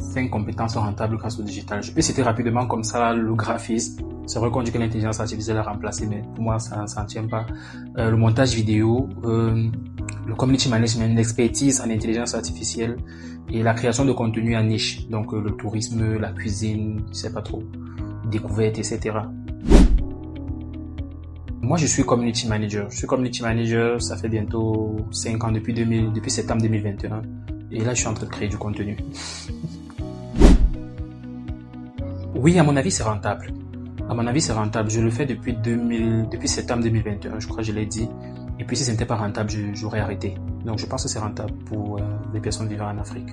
5 compétences rentables grâce au digital. Je peux citer rapidement comme ça le graphisme. C'est vrai qu'on dit que l'intelligence artificielle a remplacé, mais pour moi, ça ne tient pas. Le montage vidéo, le community management, l'expertise en intelligence artificielle et la création de contenu en niche. Donc, le tourisme, la cuisine, je sais pas trop, découverte, etc. Moi, je suis community manager. Je suis community manager, ça fait bientôt 5 ans, depuis septembre 2021. Et là, je suis en train de créer du contenu. Oui, à mon avis, c'est rentable. À mon avis, c'est rentable. Je le fais depuis septembre 2021, je crois que je l'ai dit. Et puis, si ce n'était pas rentable, j'aurais arrêté. Donc, je pense que c'est rentable pour les personnes vivant en Afrique.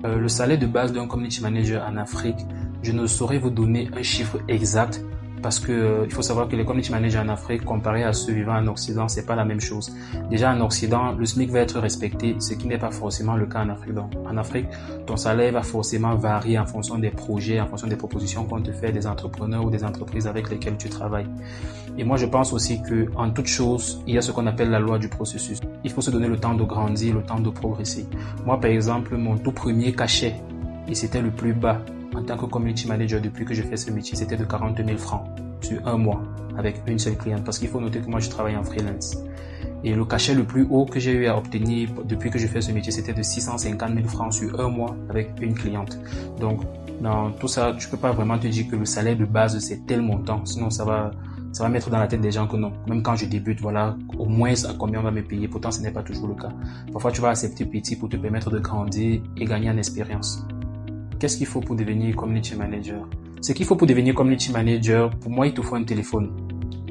Le salaire de base d'un community manager en Afrique, je ne saurais vous donner un chiffre exact parce que il faut savoir que les community managers en Afrique, comparés à ceux vivant en Occident, c'est pas la même chose. Déjà en Occident, le SMIC va être respecté, ce qui n'est pas forcément le cas en Afrique. Donc, en Afrique, ton salaire va forcément varier en fonction des projets, en fonction des propositions qu'on te fait, des entrepreneurs ou des entreprises avec lesquelles tu travailles. Et moi, je pense aussi que en toute chose, il y a ce qu'on appelle la loi du processus. Il faut se donner le temps de grandir, le temps de progresser. Moi, par exemple, mon tout premier cachet, et c'était le plus bas en tant que community manager depuis que je fais ce métier, c'était de 40 000 francs sur un mois avec une seule cliente. Parce qu'il faut noter que moi, je travaille en freelance. Et le cachet le plus haut que j'ai eu à obtenir depuis que je fais ce métier, c'était de 650 000 francs sur un mois avec une cliente. Donc, dans tout ça, tu peux pas vraiment te dire que le salaire de base, c'est tel montant. Sinon, ça va mettre dans la tête des gens que non. Même quand je débute, voilà, au moins à combien on va me payer. Pourtant, ce n'est pas toujours le cas. Parfois, tu vas accepter petit pour te permettre de grandir et gagner en expérience. Qu'est-ce qu'il faut pour devenir community manager? Ce qu'il faut pour devenir community manager, pour moi, il te faut un téléphone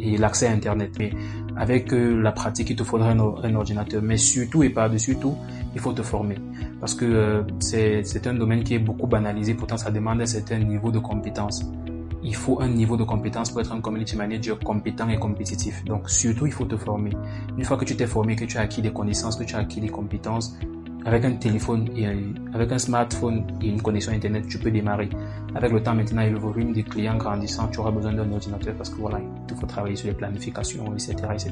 et l'accès à Internet. Mais avec la pratique, il te faudra un ordinateur. Mais surtout et par-dessus tout, il faut te former. Parce que c'est un domaine qui est beaucoup banalisé. Pourtant, ça demande un certain niveau de compétence. Il faut un niveau de compétence pour être un community manager compétent et compétitif. Donc, surtout, il faut te former. Une fois que tu t'es formé, que tu as acquis des connaissances, que tu as acquis des compétences, avec un téléphone et avec un smartphone et une connexion Internet, tu peux démarrer. Avec le temps maintenant et le volume des clients grandissant, tu auras besoin d'un ordinateur parce que voilà, il te faut travailler sur les planifications, etc., etc.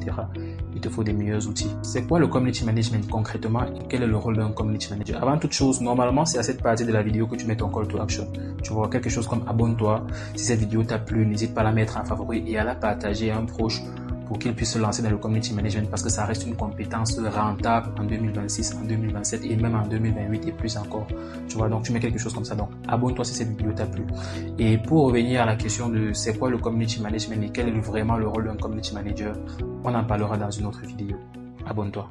Il te faut des meilleurs outils. C'est quoi le community management concrètement et quel est le rôle d'un community manager? Avant toute chose, normalement, c'est à cette partie de la vidéo que tu mets ton call to action. Tu vois quelque chose comme abonne-toi. Si cette vidéo t'a plu, n'hésite pas à la mettre en favori et à la partager à un proche pour qu'il puisse se lancer dans le community management parce que ça reste une compétence rentable en 2026, en 2027 et même en 2028 et plus encore. Tu vois, donc tu mets quelque chose comme ça. Donc, abonne-toi si cette vidéo t'a plu. Et pour revenir à la question de c'est quoi le community management et quel est vraiment le rôle d'un community manager, on en parlera dans une autre vidéo. Abonne-toi.